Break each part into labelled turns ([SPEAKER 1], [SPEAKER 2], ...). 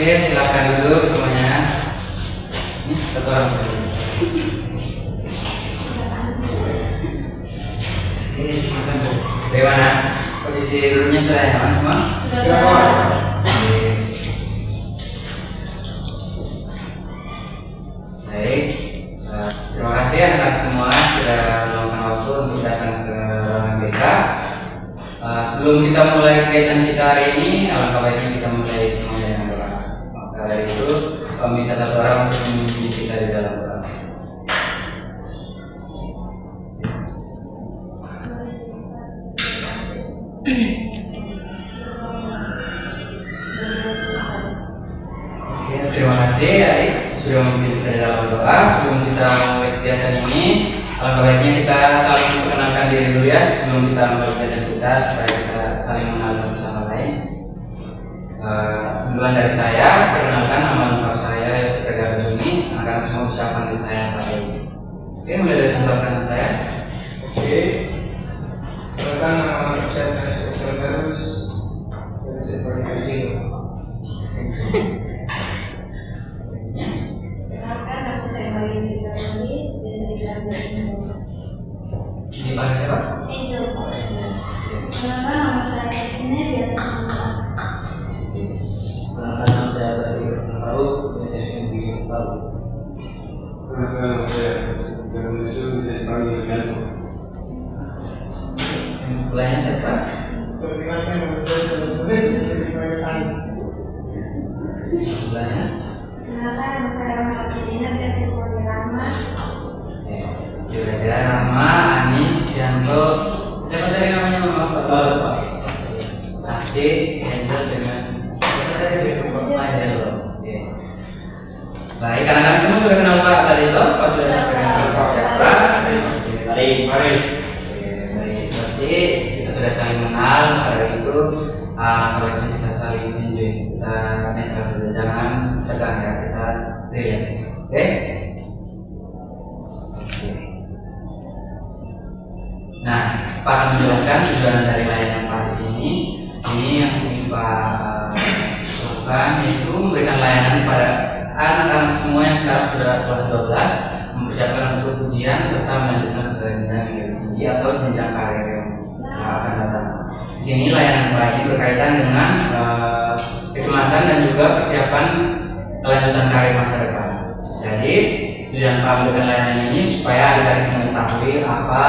[SPEAKER 1] Oke, silakan duduk semuanya. Ini satu orang dulu. Ini silakan dulu. Bagaimana? Posisi duduknya sudah nyaman semua?
[SPEAKER 2] Sudah.
[SPEAKER 1] Oke. Baik. Terima kasih anak-anak semua sudah meluangkan waktu untuk datang ke ruangan BK. Sebelum kita mulai kegiatan kita hari ini, alangkah baiknya kita mulai semuanya dengan doa. Maka dari itu, kami minta satu orang untuk memimpin kita di dalam doa. Oke, terima kasih adik sudah memimpin kita di dalam doa. Sebelum kita mulai kegiatan ini, alangkah baiknya kita saling memperkenalkan diri dulu ya sebelum kita mulai kegiatan kita supaya kita saling mengenal satu sama lain. Duluan dari saya, perkenalkan nama lengkap saya Yosef Garbuni. Anak-anak semua bisa panggil saya Pak Dewi. Oke, mulai dari sebelah kanan saya.
[SPEAKER 2] Oke. Perkenalkan nama saya Yosef Garbus. Saya sebagai kecil.
[SPEAKER 3] Kenalkan nama saya Marini Garonis, biasa dipanggil Angel.
[SPEAKER 1] Dipanggil siapa?
[SPEAKER 3] Angel. Kenalkan nama saya Ine, biasa dipanggil Asa.
[SPEAKER 1] Perkenalkan nama saya Basir Faruk, biasanya dipanggil Faruk.
[SPEAKER 2] Nama saya Garbus, bisa dipanggil Gato.
[SPEAKER 1] Yang sebelahnya siapa?
[SPEAKER 2] Perkenalkan nama saya Garbus, bisa dipanggil Anis.
[SPEAKER 1] Sebelahnya.
[SPEAKER 3] Kenalkan nama saya Rahmat Cina, biasa dipanggil Rahmat.
[SPEAKER 1] Kira-kira nama Anis Yanto. Siapa tadi namanya Mama Pak? Pasti Angel dengan siapa tadi? Angel. Oke. Baik, anak-anak semua sudah kenal Pak tadi toh? Pak sudah kenal Pak siapa?
[SPEAKER 2] Mari.
[SPEAKER 1] Oke, baik. Berarti kita sudah saling mengenal. Maka dari itu, kalau kita saling enjoy, kita netral saja, jangan tegang ya, kita relax. Oke? Nah, Pak akan menjelaskan tujuan dari layanan Pak di sini. Ini yang ingin Pak lakukan yaitu memberikan layanan pada anak-anak semua yang sekarang sudah kelas 12, mempersiapkan untuk ujian serta melanjutkan ke jenjang yang lebih tinggi atau jenjang karir yang akan datang. Di sini layanan Pak ini berkaitan dengan kecemasan dan juga persiapan kelanjutan karir masa depan. Jadi tujuan Pak memberikan layanan ini supaya adik-adik mengetahui apa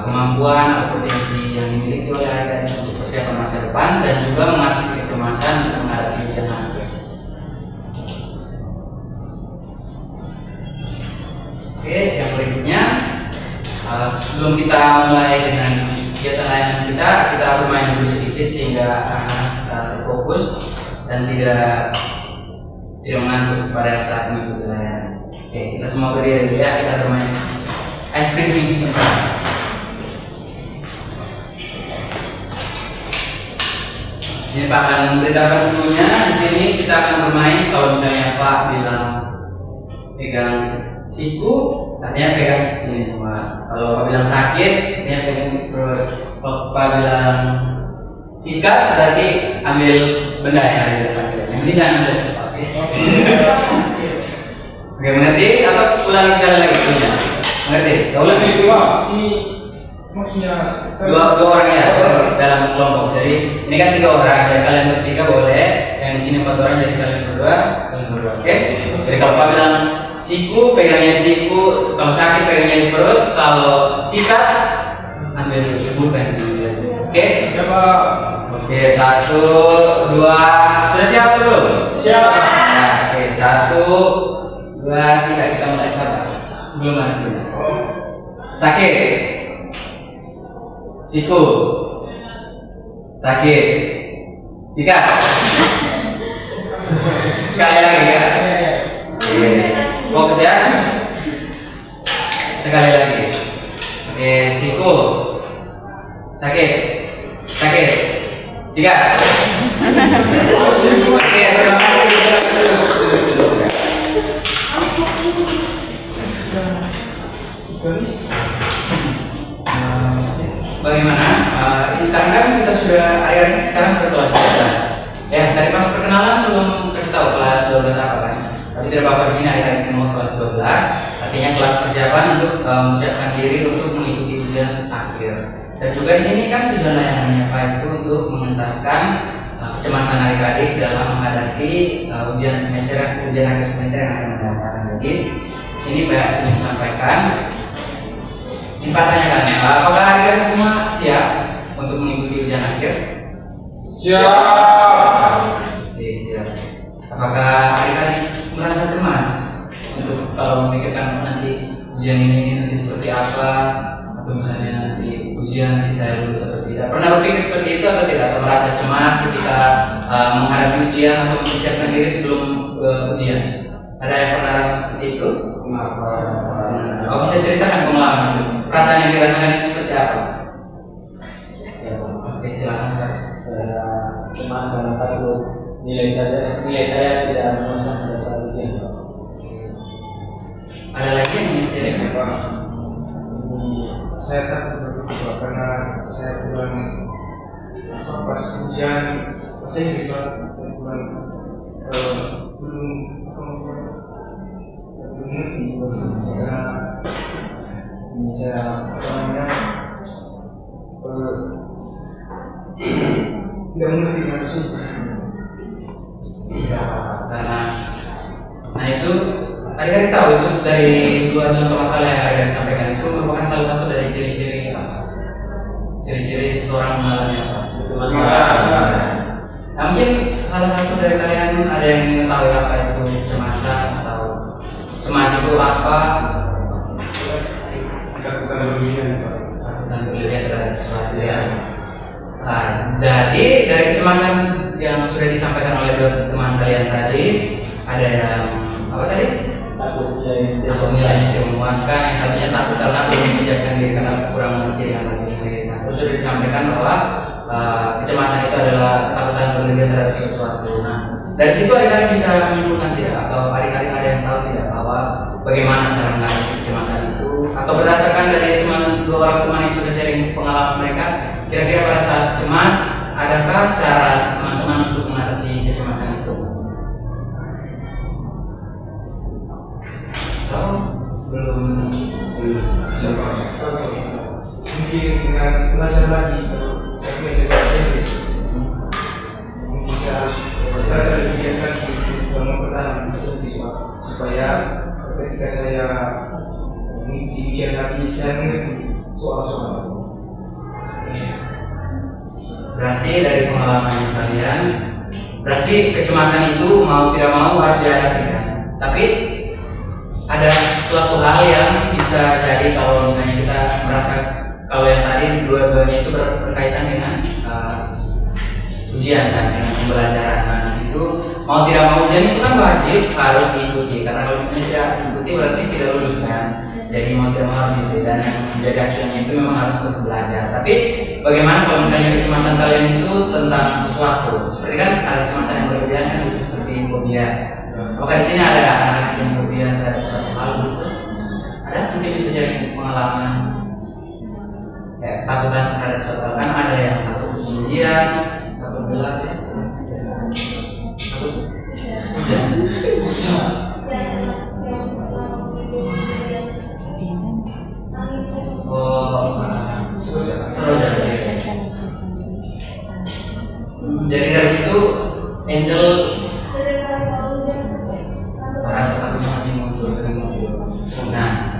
[SPEAKER 1] kemampuan atau potensi yang dimiliki oleh adik-adik untuk persiapan masa depan dan juga mengatasi kecemasan untuk menghadapi ujian akhir. Oke, yang berikutnya sebelum kita mulai dengan kegiatan layanan kita bermain dulu sedikit sehingga anak-anak terfokus dan tidak mengantuk pada saat mengikuti layanan. Oke, kita semua berdiri dulu ya, kita bermain ice breaking sebentar. Ini Pak akan memberitakan dulunya. Di sini kita akan bermain. Kalau misalnya Pak bilang pegang siku, artinya pegang sini semua. Kalau Pak bilang sakit, artinya pegang perut. Kalau Pak bilang sikat, berarti ambil benda yang ada di depan. Yang ini jangan ambil. Oke, mengerti? Atau ulangi sekali lagi punya? Mengerti? Ulangi.
[SPEAKER 2] Ini maksudnya
[SPEAKER 1] dua orang ya dalam kelompok. Jadi ini kan 3 orang, jadi kalian bertiga boleh. Yang di sini 4 orang, jadi kalian berdua. Oke? Jadi kalau Pak bilang siku, pegangnya di siku. Kalau sakit pegangnya di perut. Kalau sikat ambil pulpen. Oke?
[SPEAKER 2] Ya Pak.
[SPEAKER 1] Oke, 1, 2. Sudah siap belum?
[SPEAKER 2] Siap.
[SPEAKER 1] Nah, oke, 1, 2, 3 kita mulai sabar. Belum ada belum. Sakit. Siku. Sakit. Sikat. Sekali lagi ya. Fokus ya. Sekali lagi. Oke, siku. Sakit. Sakit. Sikat. Oke, terima kasih. Bagaimana? Sekarang kan kita sudah sekarang sudah kelas 12. Ya, dari pas perkenalan belum kasih tahu kelas 12 apa kan. Tapi tidak apa-apa, di sini ada semua kelas 12. Artinya kelas persiapan untuk mempersiapkan diri untuk mengikuti ujian akhir. Dan juga di sini kan tujuan layanannya Pak itu untuk mengentaskan kecemasan adik-adik dalam menghadapi ujian akhir semester yang akan datang. Jadi di sini Pak ingin sampaikan, ini Pak tanyakan, apakah adik-adik semua siap untuk mengikuti ujian akhir?
[SPEAKER 2] Siap.
[SPEAKER 1] Oke, siap. Apakah adik-adik merasa cemas untuk kalau memikirkan nanti ujian ini nanti seperti apa, atau misalnya nanti ujian nanti saya lulus atau tidak? Pernah berpikir seperti itu atau tidak? Atau merasa cemas ketika menghadapi ujian atau mempersiapkan diri sebelum ujian? Ada yang pernah rasa seperti itu? Oh, bisa ceritakan pengalaman itu? Perasaan yang dirasakan itu seperti apa? Oke, silakan Kak.
[SPEAKER 4] Saya cemas karena takut nilai saya tidak memuaskan pada saat ujian.
[SPEAKER 1] Ada lagi yang ingin saya
[SPEAKER 2] Ini saya takut berdoa karena saya kurang pas ujian saya juga saya kurang belum ngerti karena ini saya tidak mengerti apa sih.
[SPEAKER 1] Ya, karena itu adik-adik tahu itu dari dua contoh masalah yang adik-adik sampaikan itu merupakan salah satu dari ciri-ciri seseorang mengalami apa? Itu masalah. Nah, mungkin salah satu dari kalian ada yang mengetahui apa itu kecemasan atau cemas itu apa?
[SPEAKER 2] Ketakutan berlebihan.
[SPEAKER 1] Ketakutan berlebihan terhadap sesuatu ya. Nah, dari kecemasan yang sudah disampaikan oleh dua teman kalian tadi, ada yang apa tadi?
[SPEAKER 4] Takut
[SPEAKER 1] Nilainya tidak memuaskan, yang satunya takut karena belum mempersiapkan diri karena kurang mengerti dengan bahasa Inggris. Nah, terus sudah disampaikan bahwa kecemasan itu adalah ketakutan berlebihan terhadap sesuatu. Nah, dari situ adik-adik bisa menyimpulkan tidak, atau adik-adik ada yang tahu tidak bahwa bagaimana cara mengatasi kecemasan itu, atau berdasarkan dari dua orang teman yang sudah sharing pengalaman mereka, kira-kira pada saat cemas, adakah cara teman-teman untuk mengatasi kecemasan itu? Atau belum?
[SPEAKER 2] Mungkin dengan belajar lagi kalau saya punya bahasa Inggris mungkin saya harus belajar lebih giat lagi untuk mempertahankan bahasa Inggris supaya ketika saya mengikuti ujian nanti saya mengerti soal-soal.
[SPEAKER 1] Berarti dari pengalaman kalian, berarti kecemasan itu mau tidak mau harus dihadapi kan? Tapi ada suatu hal yang bisa jadi kalau misalnya kita merasa kalau yang tadi dua-duanya itu berkaitan dengan ujian kan, dengan pembelajaran. Nah, di situ mau tidak mau ujian itu kan wajib harus diikuti, karena kalau misalnya tidak diikuti berarti tidak lulus kan. Jadi mau tidak mau harus itu, dan yang menjadi acuannya itu memang harus untuk belajar. Tapi bagaimana kalau misalnya kecemasan kalian itu tentang sesuatu? Seperti kan ada kecemasan yang berlebihan kan bisa seperti fobia. Apakah di sini ada anak-anak yang fobia terhadap suatu hal gitu? Ada mungkin bisa sharing pengalaman. Ya, ketakutan terhadap suatu hal kan ada yang takut kemudian, takut gelap ya. Takut hujan. Jadi dari situ Angel rasa takutnya masih muncul, sering muncul. Nah,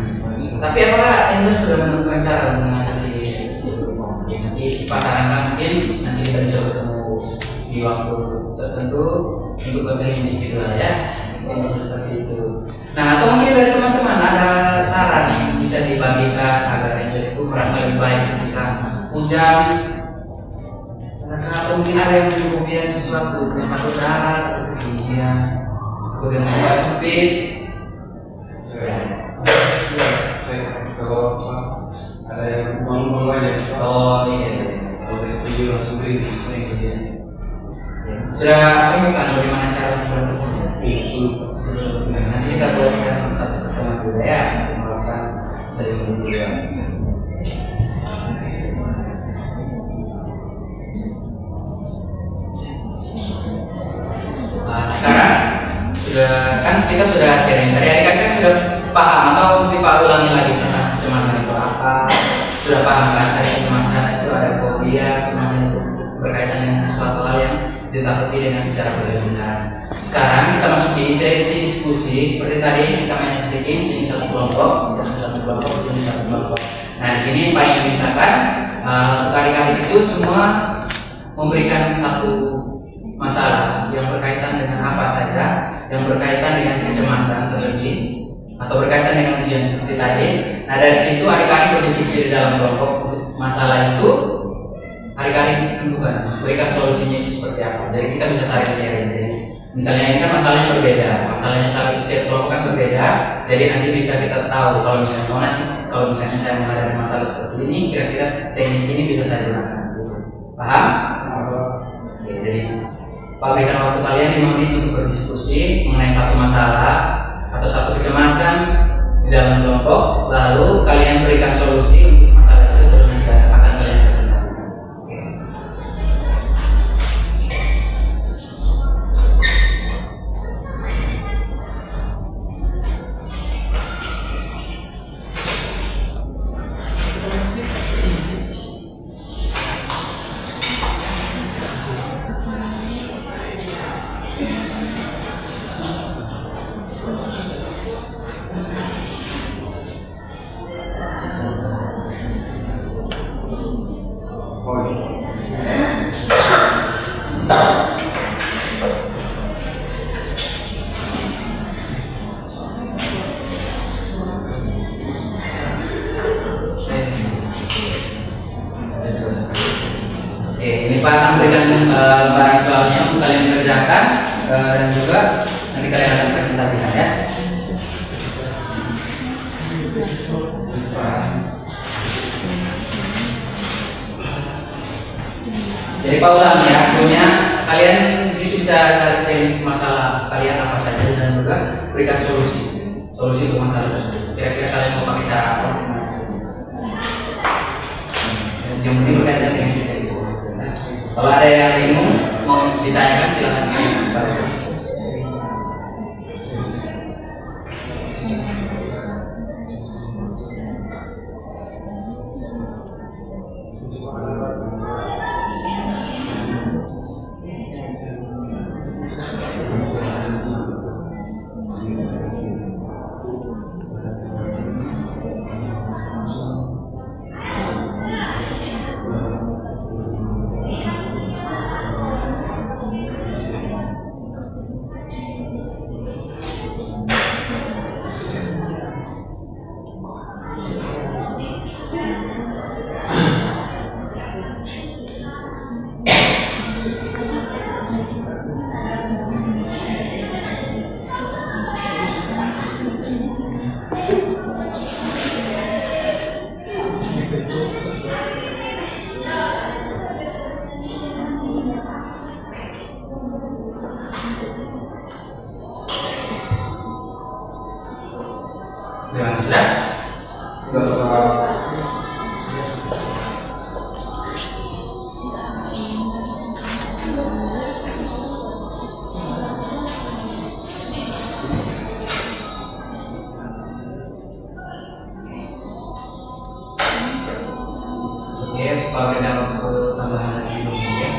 [SPEAKER 1] tapi apakah Angel sudah menemukan cara mengatasi itu? Nanti pasarankan mungkin nanti kita bisa bertemu di waktu tertentu untuk konseling individual ya. Mungkin bisa seperti itu. Nah, atau mungkin dari teman-teman ada saran nih bisa dibagikan agar Angel itu merasa lebih baik ketika hujan. Atau mungkin ada yang punya fobia sesuatu, yang takut darat atau ketinggian, atau yang membuat sempit.
[SPEAKER 2] Kalau ada yang bangun aja.
[SPEAKER 1] Oh iya.
[SPEAKER 2] Kalau itu langsung beri.
[SPEAKER 1] Sudah kan bagaimana cara membatasinya? Sebelum nanti kita buatkan satu pertemuan dulu ya, melakukan saling berbicara. kan kita sudah sharing tadi, adik kan sudah paham atau mesti Pak ulangi lagi tentang kecemasan itu apa? Sudah paham kan tadi kecemasan itu ada fobia, kecemasan itu berkaitan dengan sesuatu hal yang ditakuti dengan secara berlebihan. Sekarang kita masuk di sesi diskusi seperti tadi kita main sedikit, sini satu kelompok, sini satu kelompok. Nah di sini Pak yang mintakan adik-adik itu semua memberikan satu masalah yang berkaitan dengan apa saja, yang berkaitan dengan kecemasan terlebih atau berkaitan dengan ujian seperti tadi. Nah dari situ adik-adik berdiskusi di dalam kelompok untuk masalah itu, adik-adik tentukan berikan solusinya itu seperti apa. Jadi kita bisa saling sharing. Jadi misalnya ini kan masalahnya berbeda, masalahnya satu tiap kelompok kan berbeda. Jadi nanti bisa kita tahu kalau misalnya saya menghadapi masalah seperti ini, kira-kira teknik ini bisa saya gunakan. Paham? Oke, jadi Pak berikan waktu kalian 5 menit untuk berdiskusi mengenai satu masalah atau satu kecemasan di dalam kelompok, lalu kalian berikan solusi untuk masalah itu dan akan kalian presentasikan. Oke. Oke, ini Pak akan berikan lembaran soalnya untuk kalian kerjakan dan juga nanti kalian akan presentasikan ya. Jadi Pak ulang ya, punya kalian di situ bisa sharing masalah kalian apa saja dan juga berikan solusi untuk masalah tersebut. Kira-kira kalian mau pakai cara apa? Yang penting berkaitan dengan kita itu. Kalau ada yang bingung mau ditanyakan silakan. Jangan sudah? Oke, Pak berikan waktu tambahan lagi dulu ya.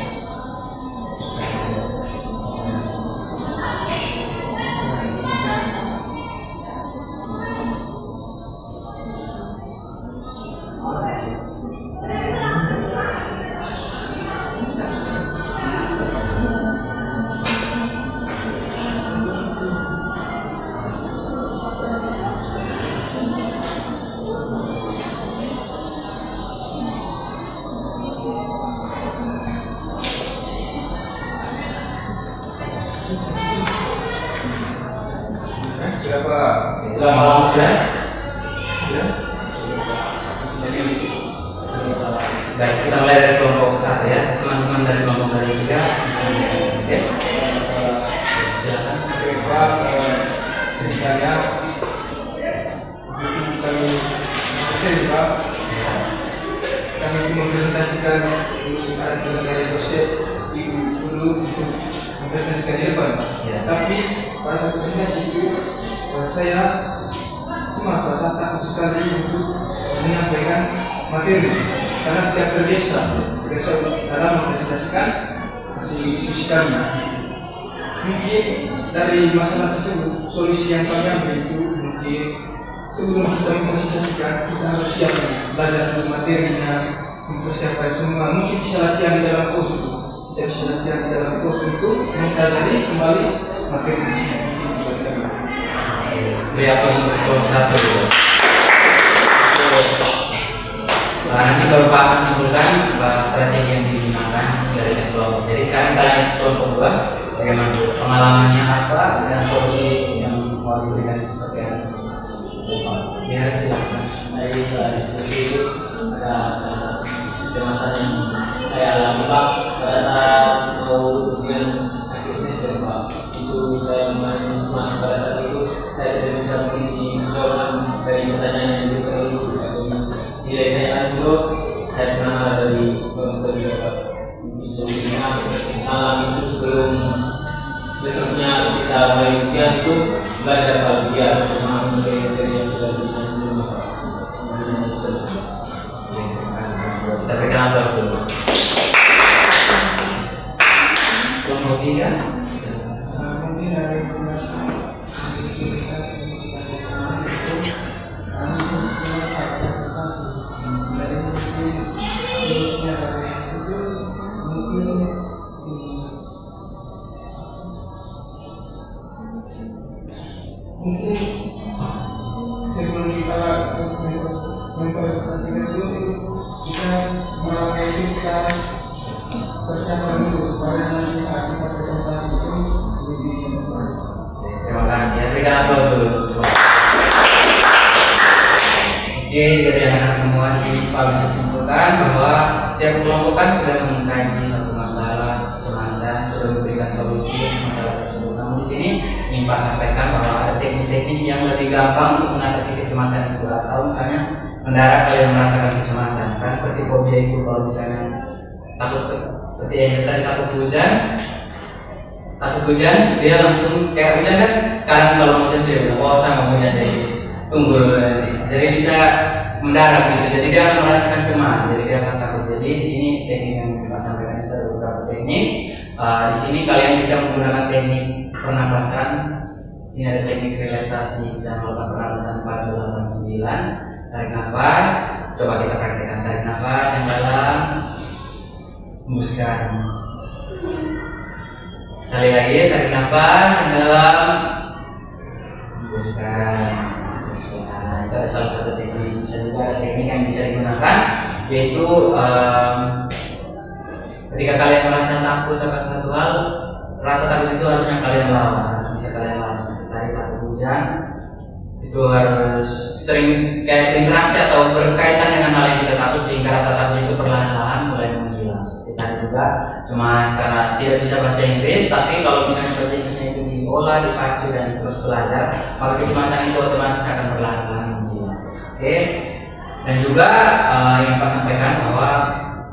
[SPEAKER 2] Sudah Pak.
[SPEAKER 1] Sudah malam sudah?
[SPEAKER 2] Sudah.
[SPEAKER 1] Baik, kita mulai dari kelompok 1 ya. Teman-teman dari kelompok dari 3 bisa mulai. Oke. Silakan.
[SPEAKER 2] Oke Pak, ceritanya begitu kami dosen Pak, kami itu mempresentasikan ada dari dosen ibu guru untuk mempresentasikan di depan Pak.
[SPEAKER 1] Ya.
[SPEAKER 2] Tapi pada saat presentasi itu saya cemas, pada saat takut sekali untuk menyampaikan materi karena tidak terbiasa dalam mempresentasikan hasil diskusi kami. Mungkin dari masalah tersebut solusi yang kami ambil itu mungkin sebelum kita mempresentasikan kita harus siap belajar dulu materinya, mempersiapkan semua. Mungkin bisa latihan di dalam kos itu, kita bisa latihan di dalam kos untuk mempelajari kembali materi di sini.
[SPEAKER 1] Beri aplaus untuk kelompok 1. Nanti baru Pak akan simpulkan strategi yang digunakan dari kelompok. Jadi sekarang kalian kelompok 2, bagaimana pengalamannya apa dan solusi yang mau diberikan seperti apa? Ya silakan.
[SPEAKER 4] Dari setelah diskusi itu ada salah satu kecemasan yang saya alami Pak pada saat mau ujian bisnis dari Pak. Itu saya masuk pada saat itu saya tidak bisa mengisi jawaban dari pertanyaan yang diberikan itu. Nilai saya anjlok, saya pernah dari Bapak. Solusinya malam itu sebelum besoknya kita mulai ujian itu belajar bagian memahami materi yang sudah diberikan sebelumnya.
[SPEAKER 1] Kita berikan aplaus dulu. Kelompok 3.
[SPEAKER 2] Mungkin dari mungkin sebelum kita mempresentasikan itu kita malamnya itu kita persiapkan dulu supaya nanti saat kita presentasi itu lebih baik.
[SPEAKER 1] Terima kasih. Berikan aplaus dulu. Oke, jadi anak-anak semua di sini Pak bisa simpulkan bahwa setiap kelompok kan sudah mengkaji satu masalah kecemasan, sudah memberikan solusi masalah tersebut. Namun di sini ingin Pak sampaikan bahwa ada teknik-teknik yang lebih gampang untuk mengatasi kecemasan itu, atau misalnya mendarat kalian merasakan kecemasan. Kan seperti fobia itu, kalau misalnya takut seperti yang tadi takut hujan, dia langsung kayak hujan kan, kalian kalau misalnya dia oh sama hujan jadi tunggu dulu nanti. Jadi bisa mendarat gitu. Jadi dia akan merasakan cemas. Jadi dia akan takut. Jadi di sini teknik yang kita sampaikan itu ada beberapa teknik. Di sini kalian bisa menggunakan teknik pernapasan. Di sini ada teknik relaksasi, bisa melakukan pernapasan 4, 8, 9. Tarik nafas. Coba kita praktekkan. Tarik nafas yang dalam. Hembuskan. Sekali lagi tarik nafas yang dalam. Hembuskan. Itu ada salah satu teknik. Bisa juga ada teknik yang bisa digunakan, yaitu ketika kalian merasa takut akan satu hal, rasa takut itu harusnya kalian lawan, harus bisa kalian lawan. Seperti tadi takut hujan, itu harus sering kayak berinteraksi atau berkaitan dengan hal yang kita takut sehingga rasa takut itu perlahan-lahan mulai menghilang. Seperti tadi juga cemas karena tidak bisa bahasa Inggris, tapi kalau misalnya bahasa Inggrisnya itu diolah, dipacu dan terus belajar, maka kecemasan itu otomatis akan perlahan-lahan menghilang. Oke. Dan juga yang Pak sampaikan bahwa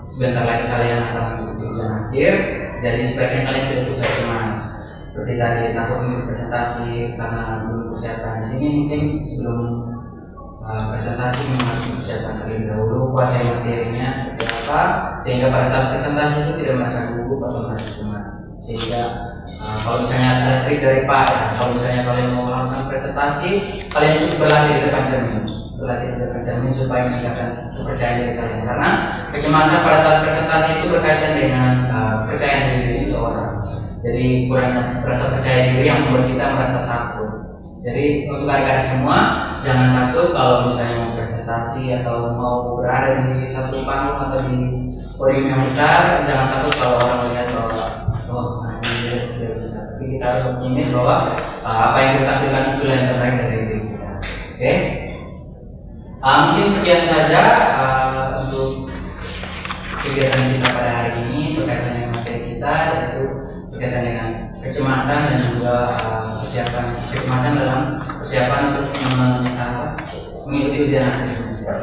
[SPEAKER 1] sebentar lagi kalian akan mengikuti ujian akhir, jadi sebaiknya kalian tidak usah cemas. Seperti tadi takut mengikuti presentasi karena belum persiapan. Di sini mungkin sebelum presentasi memang harus dipersiapkan terlebih dahulu, kuasai materinya seperti apa, sehingga pada saat presentasi itu tidak merasa gugup atau merasa cemas. Sehingga kalau misalnya ada trik dari Pak, ya, kalau misalnya kalian mau melakukan presentasi, kalian cukup berlatih di depan cermin. Berlatih di depan cermin supaya meningkatkan kepercayaan diri kalian, karena kecemasan pada saat presentasi itu berkaitan dengan kepercayaan diri seseorang. Jadi kurangnya rasa percaya diri yang membuat kita merasa takut. Jadi untuk adik-adik semua, jangan takut kalau misalnya mau presentasi atau mau berada di satu panggung atau di podium yang besar. Jangan takut kalau orang melihat bahwa oh dia bisa. Tapi kita harus optimis bahwa apa yang kita tampilkan itulah yang terbaik dari diri kita. Oke? Mungkin sekian saja untuk kegiatan kita pada hari ini berkaitan dengan materi kita, yaitu berkaitan dengan kecemasan dan juga persiapan kecemasan dalam persiapan untuk mengikuti ujian akhir semester.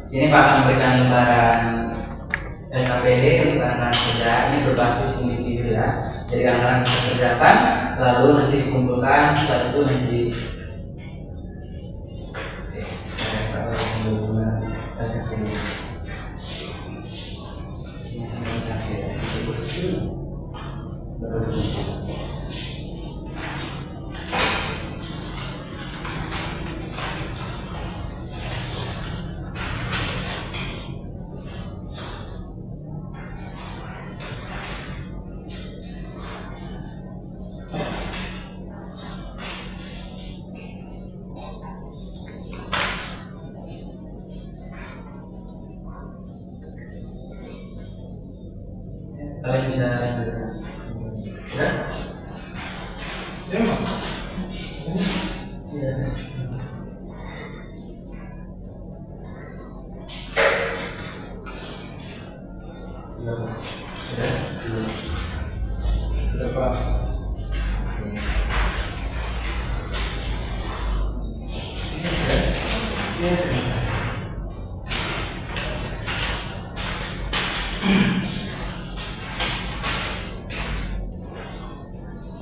[SPEAKER 1] Sini Pak akan memberikan lembaran LKPD untuk anak-anak kerja ini berbasis individu ya. Jadi anak-anak bisa kerjakan, lalu nanti dikumpulkan, setelah itu nanti kalian bisa ya?
[SPEAKER 2] Emang?
[SPEAKER 1] Iya.
[SPEAKER 2] Berapa?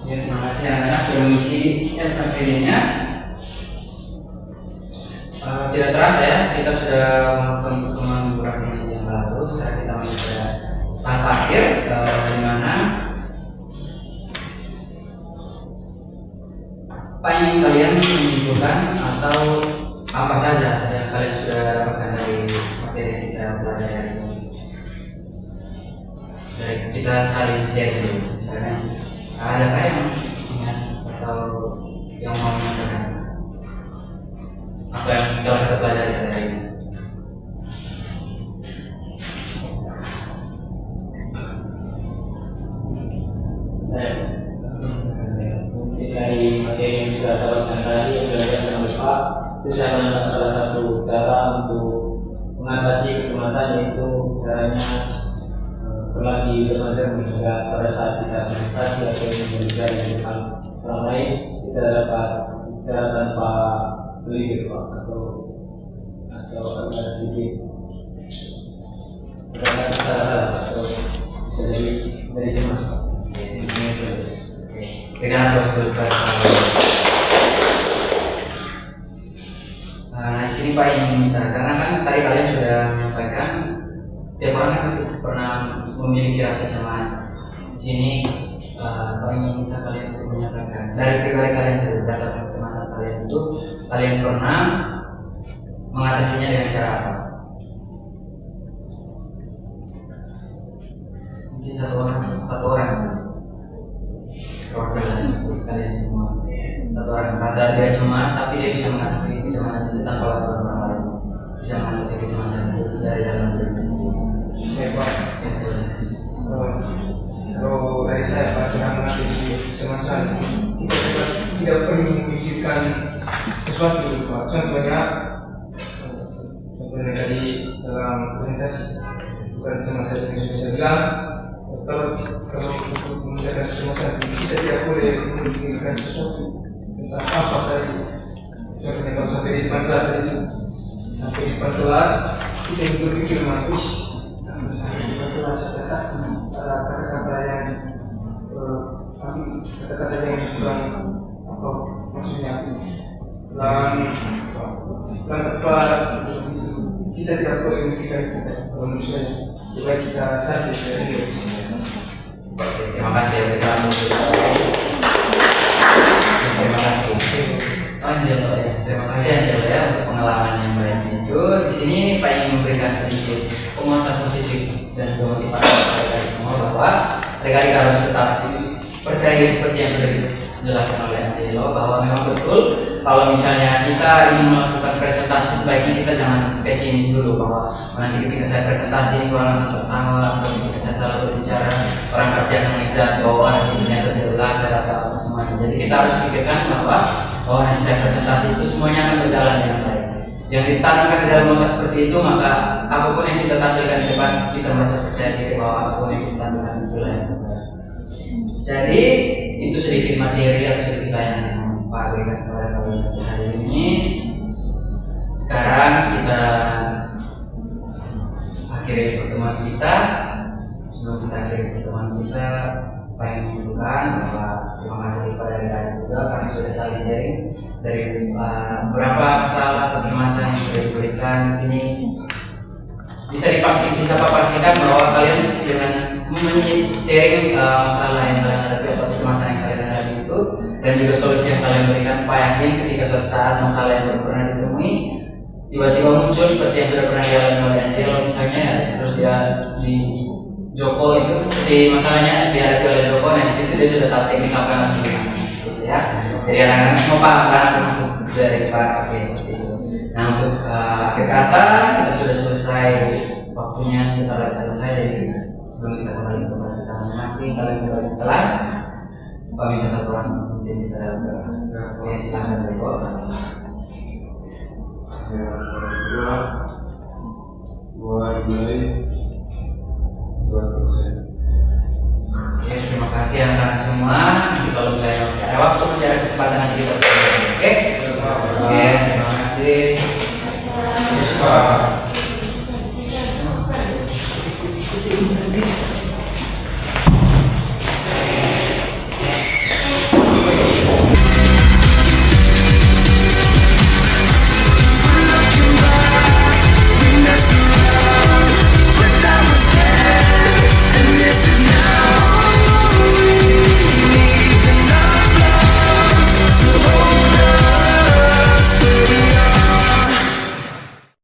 [SPEAKER 1] Ya, terima kasih anak-anak sudah mengisi LKPD-nya. Tidak terasa ya, kita sudah melakukan pertemuan beberapa menit yang lalu. Sekarang kita masuk ke tahap akhir, di mana apa yang kalian menyimpulkan atau apa saja yang kalian sudah dapatkan dari materi kita pelajari hari ini. Jadi kita saling share dulu. Misalnya adakah yang ingat atau yang mau menyampaikan apa yang telah kita pelajari hari ini?
[SPEAKER 4] Saya mungkin dari materi yang kita dapatkan tadi yang belajar dengan Pak, itu saya mendapat salah satu cara untuk mengatasi kecemasan, yaitu caranya berlatih belajar hingga pada saat kita presentasi atau berbicara di depan orang lain, kita dapat bicara tanpa berpikir atau agak sedikit terdapat salah atau bisa jadi dari cemas.
[SPEAKER 1] Dengan bos berbicara. Nah, di sini Pak ingin misalnya, karena kan tadi kalian sudah menyampaikan tiap orang kan pasti pernah memiliki rasa cemas. Di sini Pak ingin minta kalian untuk menyampaikan dari pribadi kalian sendiri, berdasarkan kecemasan kalian itu, kalian pernah mengatasinya dengan cara apa? Mungkin satu orang perwakilan untuk kalian semua. Satu orang merasa dia cemas, tapi dia bisa mengatasi kecemasan itu tanpa laporan orang lain. Bisa mengatasi kecemasan itu dari dalam diri sendiri.
[SPEAKER 2] Pak. Kalau dari saya Pak, cara mengatasi kecemasan kita tidak perlu memikirkan sesuatu Pak. Contohnya dari dalam presentasi, bukan kecemasan yang sudah saya bilang. Kalau untuk menjaga kecemasan kita tidak boleh memikirkan sesuatu tentang apa tadi. Contohnya kalau sampai di depan kelas tadi, sampai di depan kelas kita berpikir manis. Kata-kata yang kata-kata yang kurang apa maksudnya dan tepat, kita tidak boleh memikirkan kita manusia, supaya kita sadar dari sini.
[SPEAKER 1] Terima kasih ya, terima kasih. Angelo ya, terima kasih Angelo ya untuk pengalaman yang baik itu. Di sini Pak ingin memberikan sedikit penguatan positif dan motivasi kepada semua bahwa adik-adik harus tetap percaya diri seperti yang sudah dijelaskan oleh Angelo, bahwa memang betul kalau misalnya kita ingin melakukan presentasi, sebaiknya kita jangan pesimis dulu bahwa nanti ketika saya presentasi orang akan tertawa, atau ketika saya salah berbicara orang pasti akan ngejudge bahwa ini ternyata tidak belajar atau apa semuanya. Jadi kita harus pikirkan bahwa nanti saya presentasi itu semuanya akan berjalan dengan baik. Yang ditanamkan di dalam otak seperti itu, maka apapun yang kita tampilkan di depan, kita merasa percaya diri bahwa apapun yang kita tampilkan itulah yang terbaik. Jadi itu sedikit materi atau sedikit layanan yang Pak berikan kepada kalian hari ini. Sekarang kita akhiri pertemuan kita. pertemuan kita pengen menunjukkan bahwa terima kasih kepada Anda juga karena sudah saling sharing dari beberapa masalah atau kecemasan yang sudah diberikan di sini. Bisa pastikan bahwa kalian dengan sharing masalah yang kalian hadapi atau kecemasan yang kalian hadapi itu dan juga solusi yang kalian berikan, Pak yakin ketika suatu saat masalah yang baru pernah ditemui tiba-tiba muncul seperti yang sudah pernah dialami oleh Angel misalnya, terus dia di Joko itu seperti masalahnya dihadapi oleh Joko, dan di situ dia sudah tahu teknik apa yang harus digunakan, gitu ya. Jadi anak-anak semua paham kan maksud dari Pak seperti itu. Nah untuk akhir kata kita sudah selesai, waktunya sebentar lagi selesai. Jadi sebelum kita kembali ke kelas kita masing-masing, kalian kembali ke kelas. Pak minta satu orang mungkin kita oke, silakan Joko. Oke, terima kasih anak-anak semua. Nanti kalau saya masih ada waktu, masih ada kesempatan nanti kita bertemu. Oke, terima kasih.